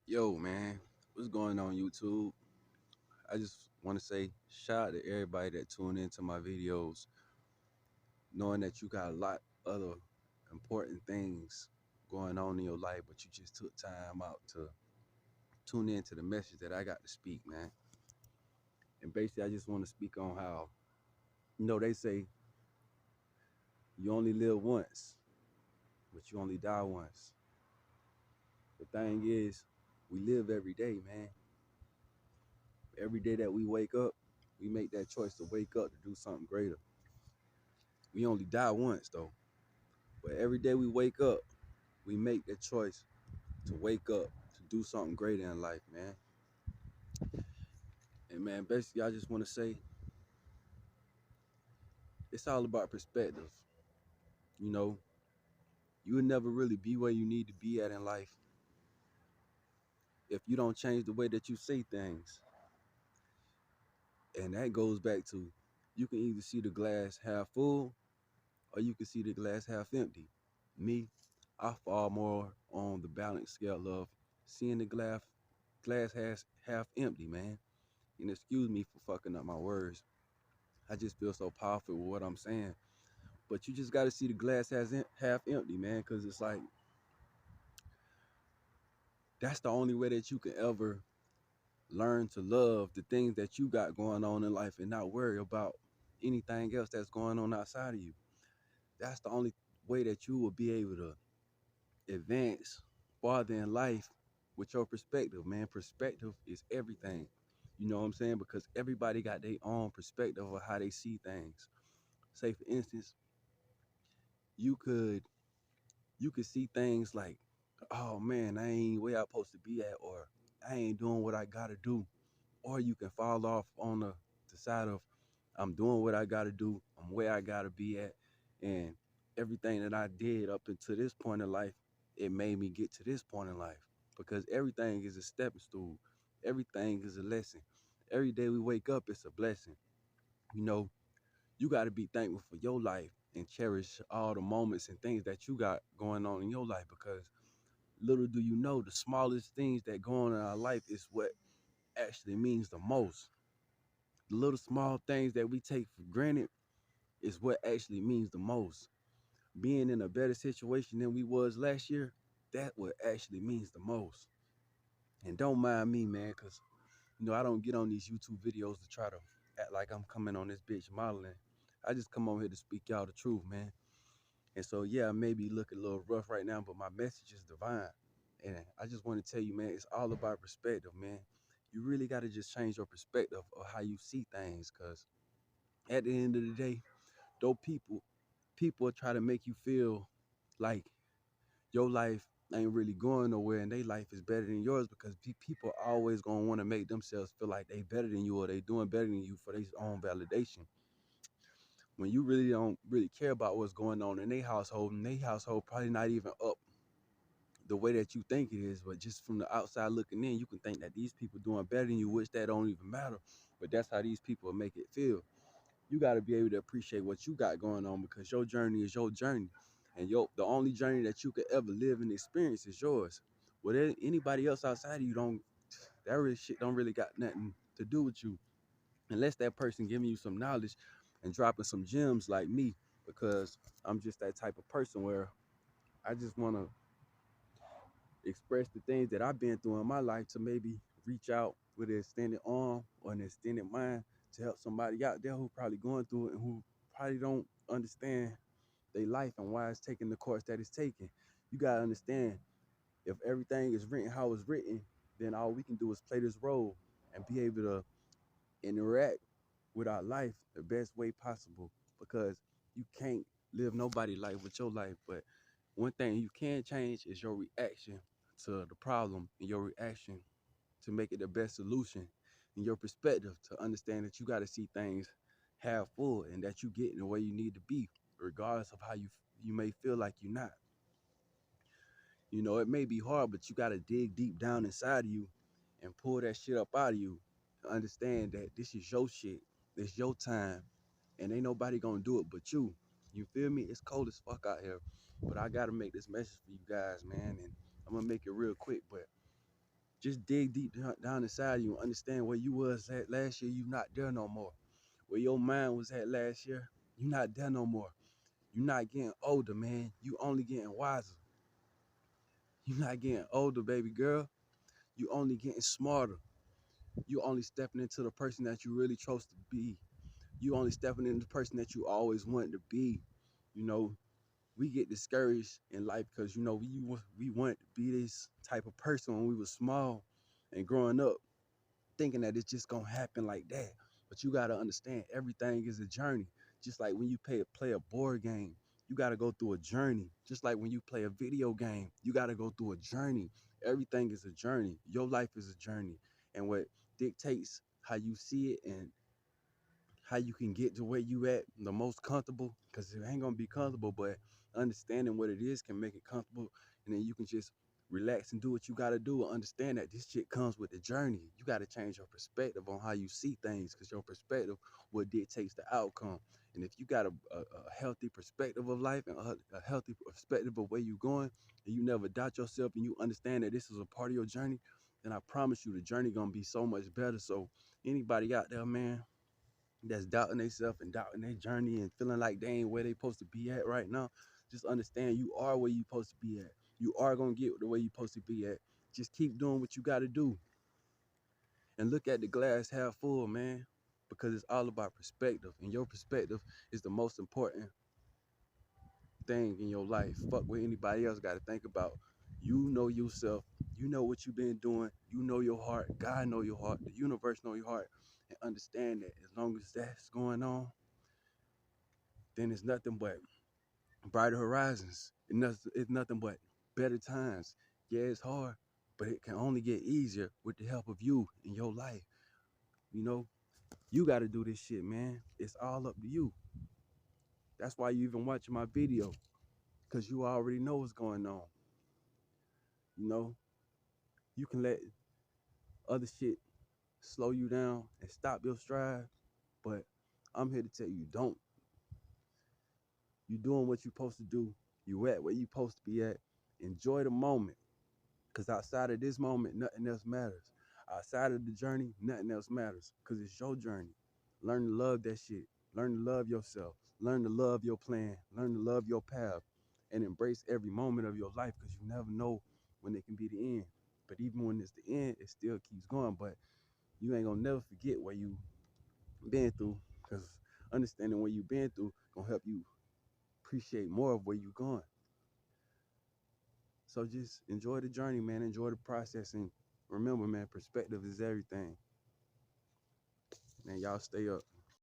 Yo, man, what's going on YouTube? I just want to say shout out to everybody that tuned into my videos, knowing that you got a lot other important things going on in your life, but you just took time out to tune into the message that I got to speak, man. And basically, I just want to speak on how, they say you only live once, but you only die once. The thing is, we live every day, man. Every day that we wake up, we make that choice to wake up to do something greater. We only die once, though. But every day we wake up, we make the choice to wake up to do something greater in life, man. And man, basically, I just want to say it's all about perspective. You know, you will never really be where you need to be at in life if you don't change the way that you see things. And that goes back to you can either see the glass half full or you can see the glass half empty. Me, I fall more on the balance scale of seeing the glass has half empty, man. And excuse me for fucking up my words. I just feel so powerful with what I'm saying. But you just got to see the glass half empty, man, because it's like that's the only way that you can ever learn to love the things that you got going on in life and not worry about anything else that's going on outside of you. That's the only way that you will be able to advance farther in life with your perspective, man. Perspective is everything. You know what I'm saying? Because everybody got their own perspective of how they see things. Say for instance, you could you could see things like, oh man, I ain't where I'm supposed to be at, or I ain't doing what I gotta do. Or you can fall off on the side of I'm doing what I gotta do, I'm where I gotta be at, and everything that I did up until this point in life, it made me get to this point in life. Because everything is a stepping stool, everything is a lesson. Every day we wake up, it's a blessing. You know, you got to be thankful for your life and cherish all the moments and things that you got going on in your life, because little do you know, the smallest things that go on in our life is what actually means the most. The little small things that we take for granted is what actually means the most. Being in a better situation than we was last year, that what actually means the most. And don't mind me, man, because I don't get on these YouTube videos to try to act like I'm coming on this bitch modeling. I just come on here to speak y'all the truth, man. And so, yeah, I may be looking a little rough right now, but my message is divine. And I just want to tell you, man, it's all about perspective, man. You really got to just change your perspective of how you see things, because at the end of the day, though people try to make you feel like your life ain't really going nowhere and their life is better than yours, because people always going to want to make themselves feel like they better than you or they doing better than you for their own validation, when you really don't really care about what's going on in their household, and their household probably not even up the way that you think it is. But just from the outside looking in, you can think that these people doing better than you, which that don't even matter. But that's how these people make it feel. You got to be able to appreciate what you got going on, because your journey is your journey. And the only journey that you could ever live and experience is yours. What anybody else outside of you don't, that really shit don't really got nothing to do with you, unless that person giving you some knowledge and dropping some gems like me, because I'm just that type of person where I just want to express the things that I've been through in my life to maybe reach out with an extended arm or an extended mind to help somebody out there who probably going through it and who probably don't understand their life and why it's taking the course that it's taking. You gotta understand, if everything is written how it's written, then all we can do is play this role and be able to interact with our life the best way possible, because you can't live nobody life with your life. But one thing you can change is your reaction to the problem and your reaction to make it the best solution, and your perspective to understand that you got to see things half full and that you get in the way you need to be, regardless of how you may feel like you're not. It may be hard, but you got to dig deep down inside of you and pull that shit up out of you to understand that this is your shit, it's your time, and ain't nobody gonna do it but you. You feel me? It's cold as fuck out here, but I gotta make this message for you guys, man, and I'm gonna make it real quick. But Just dig deep down inside you and understand where you was at last year. You not there no more. Where your mind was at last year, you not there no more. You not getting older, man. You only getting wiser. You not getting older, baby girl. You only getting smarter. You only stepping into the person that you really chose to be. You only stepping into the person that you always wanted to be. You know, we get discouraged in life because we wanted to be this type of person when we were small and growing up, thinking that it's just gonna happen like that. But you gotta understand, everything is a journey. Just like when you play a board game, you gotta go through a journey. Just like when you play a video game, you gotta go through a journey. Everything is a journey. Your life is a journey, and what dictates how you see it and how you can get to where you at the most comfortable, because it ain't gonna be comfortable, but understanding what it is can make it comfortable, and then you can just relax and do what you gotta do and understand that this shit comes with the journey. You gotta change your perspective on how you see things, because your perspective what dictates the outcome. And if you got a healthy perspective of life and a healthy perspective of where you going, and you never doubt yourself and you understand that this is a part of your journey, then I promise you the journey gonna be so much better. So anybody out there, man, that's doubting themselves and doubting their journey and feeling like they ain't where they supposed to be at right now, just understand you are where you supposed to be at. You are gonna get the way you supposed to be at. Just keep doing what you gotta do and look at the glass half full, man, because it's all about perspective, and your perspective is the most important thing in your life. Fuck what anybody else got to think about. You know yourself. You know what you've been doing. You know your heart. God know your heart. The universe know your heart. And understand that as long as that's going on, then it's nothing but brighter horizons. It's nothing but better times. Yeah, it's hard, but it can only get easier with the help of you in your life. You know, you got to do this shit, man. It's all up to you. That's why you even watching my video, because you already know what's going on. You know, you can let other shit slow you down and stop your stride, but I'm here to tell you, don't. You doing what you're supposed to do. You at where you supposed to be at. Enjoy the moment. Because outside of this moment, nothing else matters. Outside of the journey, nothing else matters. Because it's your journey. Learn to love that shit. Learn to love yourself. Learn to love your plan. Learn to love your path. And embrace every moment of your life, because you never know when it can be the end. But even when it's the end, it still keeps going. But you ain't gonna never forget what you been through, because understanding what you've been through gonna help you appreciate more of where you're going. So just enjoy the journey, man. Enjoy the process, and remember, man, perspective is everything. Man, y'all stay up.